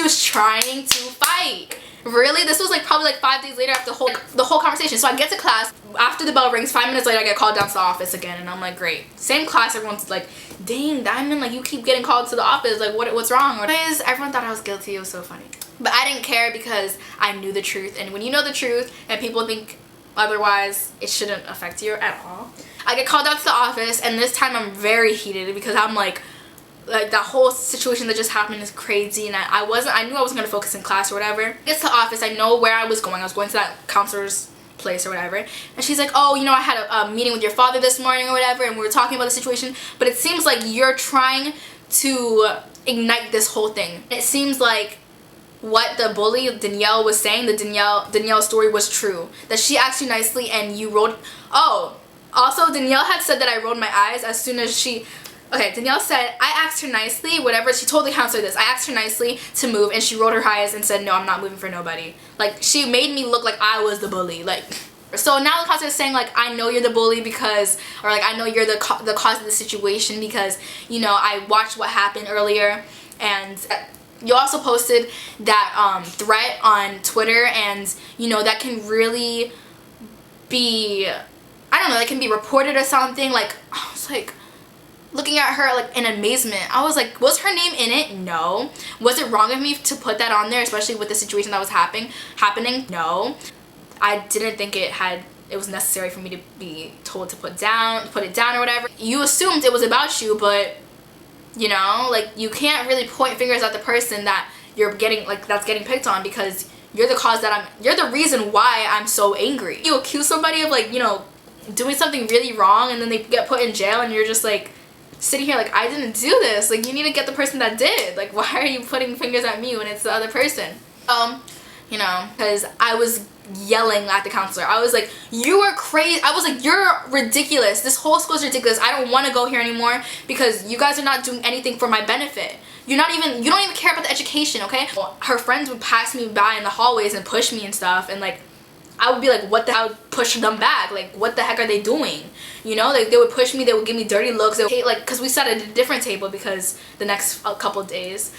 was trying to fight. Really? This was like probably like 5 days later after the whole conversation. So I get to class, after the bell rings, 5 minutes later I get called down to the office again, and I'm like, great. Same class, everyone's like, dang, Diamond, like you keep getting called to the office, like what's wrong? Anyways, everyone thought I was guilty. It was so funny. But I didn't care because I knew the truth, and when you know the truth and people think otherwise, it shouldn't affect you at all. I get called out to the office, and this time I'm very heated because I'm like that whole situation that just happened is crazy, and I knew I wasn't gonna focus in class or whatever. It's the office. I know where I was going. I was going to that counselor's place or whatever, and she's like, oh, you know, I had a meeting with your father this morning or whatever, and we were talking about the situation, but it seems like you're trying to ignite this whole thing. It seems like what the bully Danielle was saying, the Danielle story was true, that she asked you nicely and you rolled. Oh, also Danielle had said that I rolled my eyes as soon as she. Okay, Danielle said, I asked her nicely, whatever, she told the counselor this, I asked her nicely to move, and she rolled her eyes and said, no, I'm not moving for nobody. Like, she made me look like I was the bully, like. So now the counselor is saying, like, I know you're the bully because, or like, I know you're the cause of the situation because, you know, I watched what happened earlier, and you also posted that threat on Twitter, and, you know, that can really be, I don't know, that can be reported or something. Like, I was like, looking at her like in amazement. I was like, was her name in it? No. Was it wrong of me to put that on there, especially with the situation that was happening? No. I didn't think it was necessary for me to be told to put it down or whatever. You assumed it was about you, but you know, like, you can't really point fingers at the person that you're getting, like, that's getting picked on, because you're the cause that you're the reason why I'm so angry. You accuse somebody of, like, you know, doing something really wrong, and then they get put in jail, and you're just like sitting here like, I didn't do this. Like, you need to get the person that did. Like, why are you putting fingers at me when it's the other person? You know, because I was yelling at the counselor. I was like, you are crazy. I was like, you're ridiculous. This whole school is ridiculous. I don't want to go here anymore because you guys are not doing anything for my benefit. You don't even care about the education, okay? Her friends would pass me by in the hallways and push me and stuff, and like, I would be like, what the hell? I would push them back. Like, what the heck are they doing? You know, like, they would push me, they would give me dirty looks. They would, like, because we sat at a different table because the next couple of days,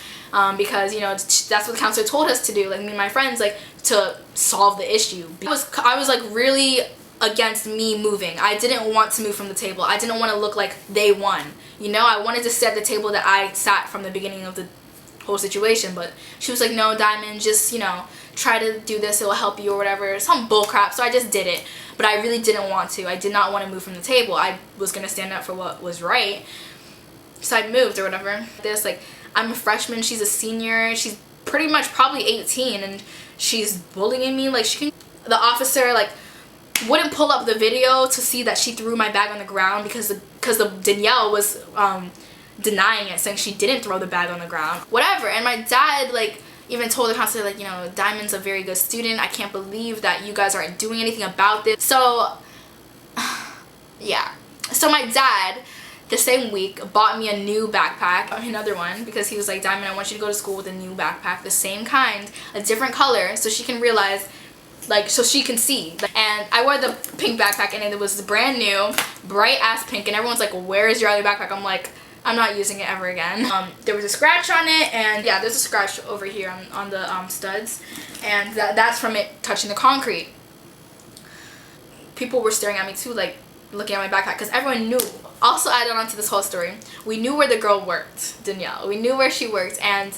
because, you know, that's what the counselor told us to do, like, me and my friends, like, to solve the issue. I was like really against me moving. I didn't want to move from the table. I didn't want to look like they won. You know, I wanted to sit at the table that I sat from the beginning of the whole situation, but she was like, no, Diamond, just, you know, try to do this, it will help you or whatever, some bull crap. So I just did it, but I really didn't want to. I did not want to move from the table. I was gonna stand up for what was right, so I moved or whatever. This, like, I'm a freshman, she's a senior, she's pretty much probably 18, and she's bullying me. Like, the officer, like, wouldn't pull up the video to see that she threw my bag on the ground because the Danielle was denying it, saying she didn't throw the bag on the ground, whatever. And my dad, like, even told the counselor, like, you know, Diamond's a very good student. I can't believe that you guys aren't doing anything about this. So, yeah. So my dad, the same week, bought me a new backpack, another one, because he was like, Diamond, I want you to go to school with a new backpack, the same kind, a different color, so she can realize, like, so she can see. And I wore the pink backpack, and it was brand new, bright ass pink, and everyone's like, where is your other backpack? I'm like, I'm not using it ever again. There was a scratch on it, and yeah, there's a scratch over here on the studs, and that's from it touching the concrete. People were staring at me too, like, looking at my backpack, because everyone knew. Also added on to this whole story, we knew where the girl worked, Danielle. We knew where she worked, and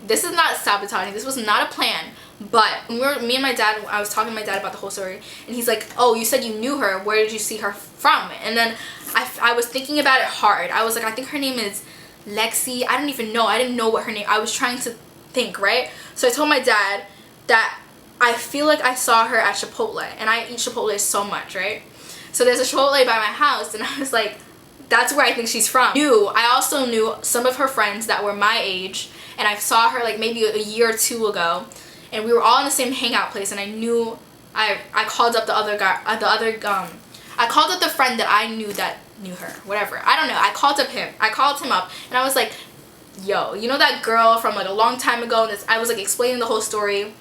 this is not sabotaging. This was not a plan. But me and my dad, I was talking to my dad about the whole story, and he's like, oh, you said you knew her. Where did you see her from? And then I was thinking about it hard. I was like, I think her name is Lexi. I don't even know. I didn't know what her name. I was trying to think, right? So I told my dad that I feel like I saw her at Chipotle, and I eat Chipotle so much, right? So there's a Chipotle by my house, and I was like, that's where I think she's from. I also knew some of her friends that were my age, and I saw her like maybe a year or two ago, and we were all in the same hangout place, and I knew, I called up the other guy, I called up the friend that I knew that knew her, whatever. I don't know. I called him up, and I was like, yo, you know that girl from like a long time ago? And I was like explaining the whole story.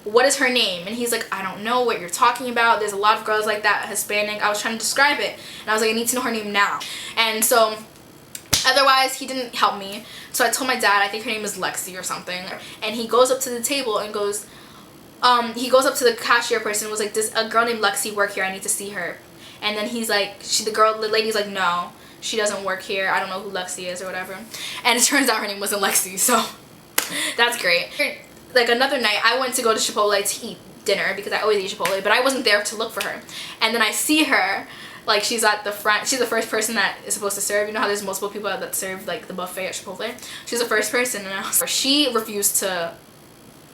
What is her name? And he's like, I don't know what you're talking about. There's a lot of girls like that, Hispanic. I was trying to describe it, and I was like, I need to know her name now. And so Otherwise, he didn't help me. So I told my dad, I think her name is Lexi or something, and he goes up to the table and goes, he goes up to the cashier person and was like, "Does a girl named Lexi work here? I need to see her." And then he's like, the lady's like, "No, she doesn't work here. I don't know who Lexi is," or whatever. And it turns out her name wasn't Lexi, so that's great. Like another night, I went to go to Chipotle to eat dinner because I always eat Chipotle, but I wasn't there to look for her. And then I see her, like she's at the front. She's the first person that is supposed to serve. You know how there's multiple people that serve like the buffet at Chipotle? She's the first person, and she refused to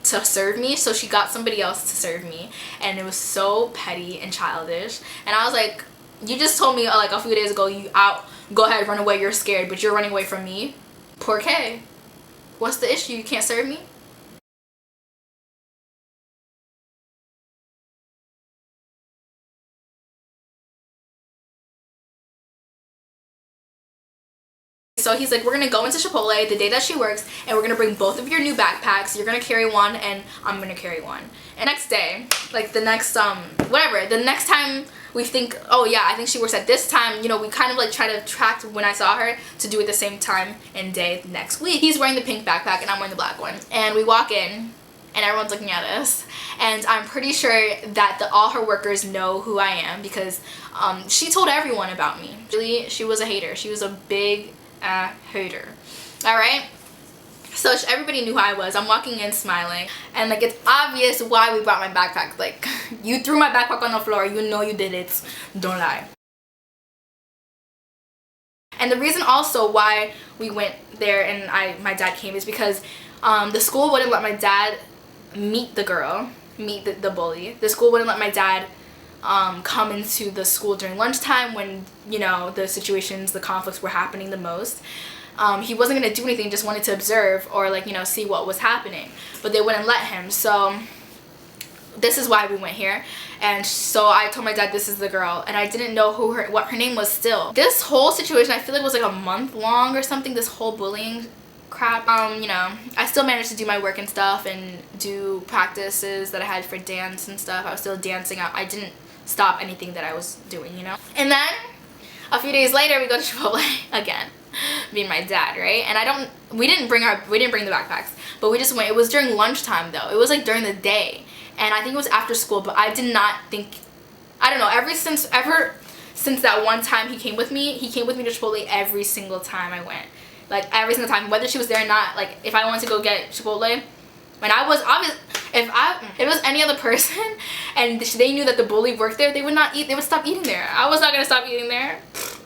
serve me, so she got somebody else to serve me, and it was so petty and childish. And I was like, you just told me like a few days ago, go ahead, run away, you're scared, but you're running away from me? Por qué? What's the issue? You can't serve me? So he's like, we're gonna go into Chipotle the day that she works, and we're gonna bring both of your new backpacks. You're gonna carry one and I'm gonna carry one. And next day, like the next whatever, the next time we think, oh yeah, I think she works at this time, you know, we kind of like try to track when I saw her to do it the same time and day next week. He's wearing the pink backpack and I'm wearing the black one, and we walk in and everyone's looking at us, and I'm pretty sure that all her workers know who I am because she told everyone about me. Really, she was a hater. She was a big hater. Alright, so everybody knew who I was. I'm walking in smiling, and like it's obvious why we brought my backpack. Like, you threw my backpack on the floor, you know you did it, don't lie. And the reason also why we went there and my dad came is because the school wouldn't let my dad meet the girl, meet the bully. The school wouldn't let my dad come into the school during lunchtime when, you know, the situations, the conflicts were happening the most. He wasn't going to do anything, just wanted to observe or like, you know, see what was happening, but they wouldn't let him. So this is why we went here. And so I told my dad, this is the girl, and I didn't know what her name was still. This whole situation, I feel like was like a month long or something, this whole bullying crap. You know, I still managed to do my work and stuff and do practices that I had for dance and stuff. I was still dancing out. I didn't stop anything that I was doing, you know. And then a few days later, we go to Chipotle again, me and my dad, right? And we didn't bring the backpacks, but we just went. It was during lunchtime though. It was like during the day, and I think it was after school. But I did not think, I don't know. Ever since that one time he came with me to Chipotle every single time I went, like every single time, whether she was there or not. Like if I wanted to go get Chipotle. And I was obvious, if it was any other person and they knew that the bully worked there, they would not eat, they would stop eating there. I was not gonna stop eating there.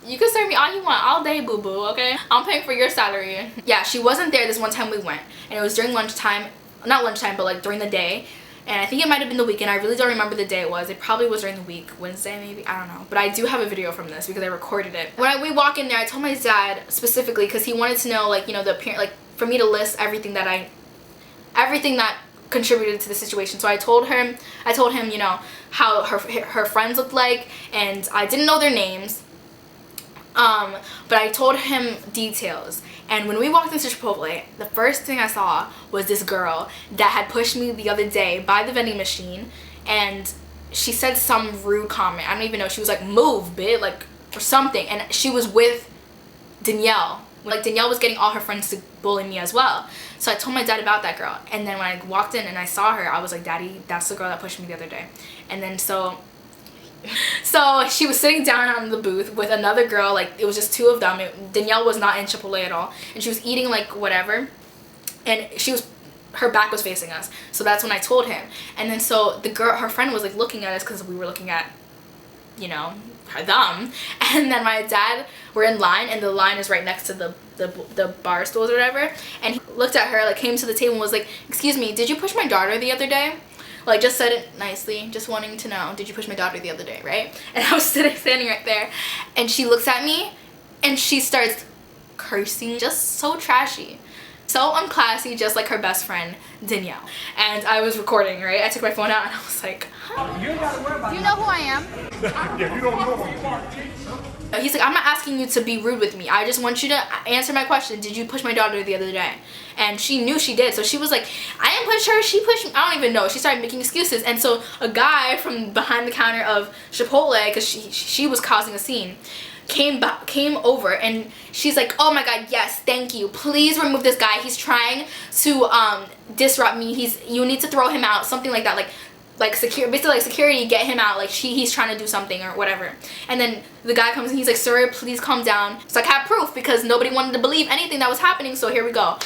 You can serve me all you want all day, boo-boo, okay? I'm paying for your salary. Yeah, she wasn't there this one time we went, and it was during lunchtime, not lunchtime, but like during the day. And I think it might have been the weekend. I really don't remember the day it was. It probably was during the week, Wednesday maybe, I don't know. But I do have a video from this because I recorded it. When we walk in there, I told my dad specifically because he wanted to know, like, you know, like for me to list everything that contributed to the situation. So I told him, you know, how her friends looked like, and I didn't know their names, but I told him details. And when we walked into Chipotle, the first thing I saw was this girl that had pushed me the other day by the vending machine, and she said some rude comment. I don't even know. She was like, "Move, bitch," like, or something. And she was with Danielle. Like, Danielle was getting all her friends to bully me as well. So I told my dad about that girl. And then when I walked in and I saw her, I was like, "Daddy, that's the girl that pushed me the other day." And then so she was sitting down on the booth with another girl. Like, it was just two of them. Danielle was not in Chipotle at all. And she was eating like whatever. And her back was facing us. So that's when I told him. And then so the girl, her friend was like looking at us because we were looking at, you know, them. And then my dad, we're in line, and the line is right next to the bar stools or whatever, and he looked at her, like came to the table and was like, "Excuse me, did you push my daughter the other day?" Like, just said it nicely, just wanting to know, "Did you push my daughter the other day?" Right? And I was standing right there, and she looks at me and she starts cursing, just so trashy, so unclassy, just like her best friend Danielle. And I was recording, right? I took my phone out and I was like, huh? You ain't gotta worry about Do you know who I am? Yeah, you don't know who you are. He's like, "I'm not asking you to be rude with me. I just want you to answer my question. Did you push my daughter the other day?" And she knew she did. So she was like, "I didn't push her. She pushed me." I don't even know. She started making excuses. And so a guy from behind the counter of Chipotle, because she was causing a scene, came over, and she's like, oh my god, yes, thank you, please remove this guy, he's trying to disrupt me, you need to throw him out, something like that, basically like security, get him out, like he's trying to do something or whatever. And then the guy comes and he's like, sir, please calm down. So I have proof because nobody wanted to believe anything that was happening, so here we go.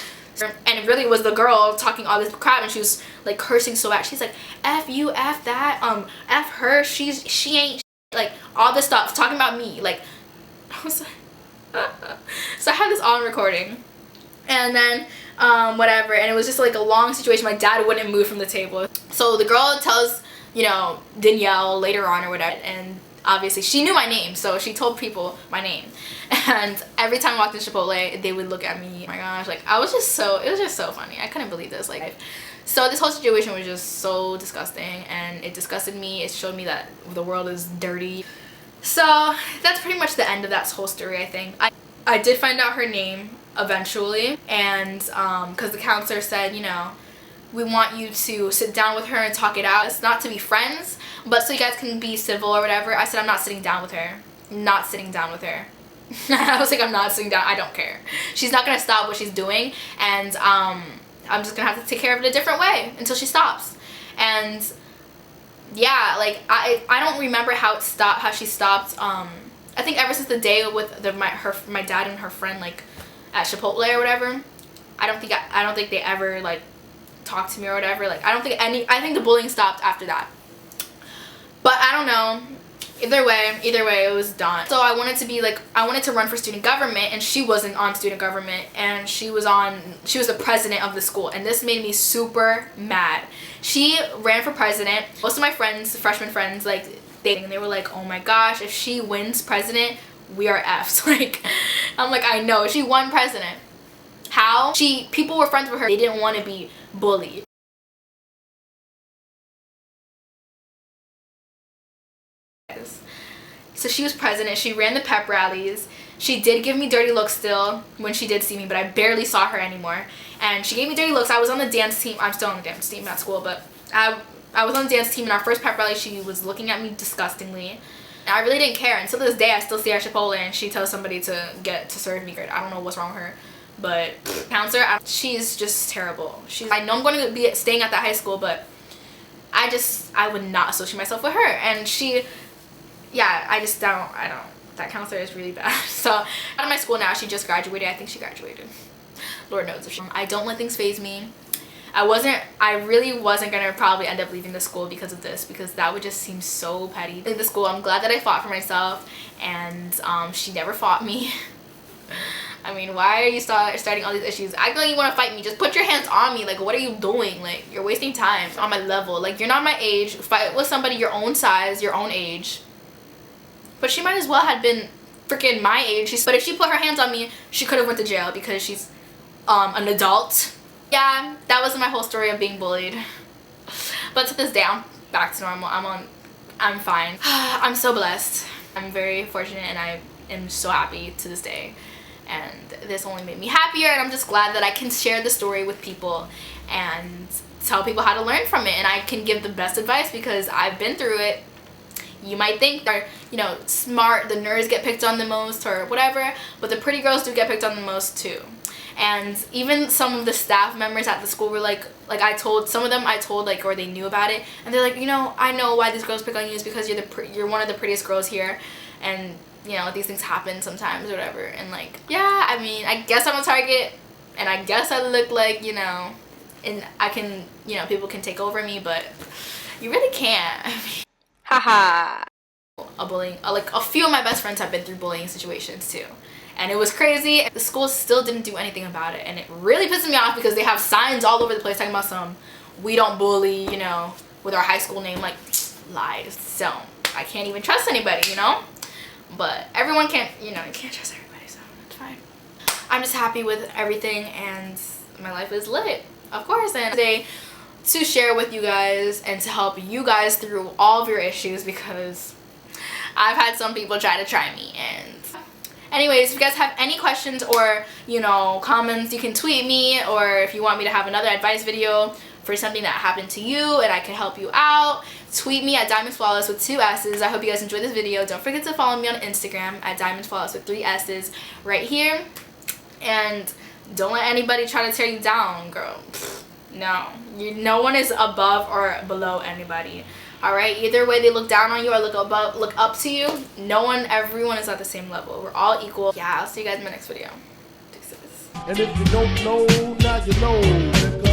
And it really was the girl talking all this crap, and she was like cursing so bad. She's like, F you, F that, F her, she ain't, like all this stuff, talking about me. Like, I was like, so I had this on recording, and then whatever, and it was just like a long situation. My dad wouldn't move from the table, so the girl tells, you know, Danielle later on or whatever, and obviously she knew my name, so she told people my name. And every time I walked in Chipotle, they would look at me. Oh my gosh, like it was just so funny. I couldn't believe this. Like, so this whole situation was just so disgusting, and it disgusted me. It showed me that the world is dirty. So that's pretty much the end of that whole story, I think. I did find out her name eventually, and because the counselor said, you know, we want you to sit down with her and talk it out. It's not to be friends, but so you guys can be civil or whatever. I said, I'm not sitting down with her. Not sitting down with her. I was like, I'm not sitting down. I don't care. She's not gonna stop what she's doing, and I'm just gonna have to take care of it a different way until she stops. And yeah, like I don't remember how she stopped. I think ever since the day with my dad and her friend, like at Chipotle or whatever, I don't think they ever like talked to me or whatever. Like I think the bullying stopped after that. But I don't know. Either way, it was done. So I wanted to run for student government, and she wasn't on student government, and she was the president of the school, and this made me super mad. She ran for president. Most of my friends, freshman friends, like they were like, oh my gosh, if she wins president, we are F's. Like, I'm like, I know, she won president. How? People were friends with her. They didn't want to be bullied. So she was president. She ran the pep rallies. She did give me dirty looks still when she did see me, but I barely saw her anymore. And she gave me dirty looks. I was on the dance team. I'm still on the dance team at school, but I was on the dance team in our first pep rally. She was looking at me disgustingly. And I really didn't care. Until this day, I still see her at Chipotle, and she tells somebody to serve me. I don't know what's wrong with her. But counselor, she's just terrible. I know I'm going to be staying at that high school, but I would not associate myself with her. And yeah, I don't. That counselor is really bad. So out of my school now, she just graduated. I think she graduated. Lord knows if she. I don't let things faze me. I really wasn't gonna probably end up leaving the school because of this, because that would just seem so petty. Leave the school. I'm glad that I fought for myself, and she never fought me. I mean, why are you starting all these issues? Act like you want to fight me. Just put your hands on me. Like, what are you doing? Like, you're wasting time on my level. Like, you're not my age. Fight with somebody your own size, your own age. But she might as well have been freaking my age. But if she put her hands on me, she could have went to jail because she's an adult. Yeah, that was my whole story of being bullied. But to this day, I'm back to normal. I'm fine. I'm so blessed. I'm very fortunate, and I am so happy to this day. And this only made me happier, and I'm just glad that I can share the story with people and tell people how to learn from it, and I can give the best advice because I've been through it. You might think they're, you know, smart, the nerds get picked on the most or whatever, but the pretty girls do get picked on the most too. And even some of the staff members at the school were like some of them I told, like, or they knew about it, and they're like, you know, I know why these girls pick on you is because you're one of the prettiest girls here, and you know, these things happen sometimes or whatever. And like, yeah, I mean, I guess I'm a target, and I guess I look like, you know, and I can, you know, people can take over me, but you really can't. I mean, haha. Like a few of my best friends have been through bullying situations too, and it was crazy. The school still didn't do anything about it, and it really pisses me off because they have signs all over the place talking about some "we don't bully," you know, with our high school name. Like, lies. So I can't even trust anybody, you know. But everyone can't, you know, you can't trust everybody, so it's fine. I'm just happy with everything, and my life is lit, of course. And today, to share with you guys and to help you guys through all of your issues, because I've had some people try me. And anyways, if you guys have any questions or, you know, comments, you can tweet me, or if you want me to have another advice video for something that happened to you and I can help you out, tweet me at Dymondsflawless with 2 S's. I hope you guys enjoyed this video. Don't forget to follow me on Instagram at Dymondsflawless with 3 S's right here. And don't let anybody try to tear you down, girl. No. No one is above or below anybody. Alright? Either way they look down on you or look up to you. Everyone is at the same level. We're all equal. Yeah, I'll see you guys in my next video. And if you don't know, now you know.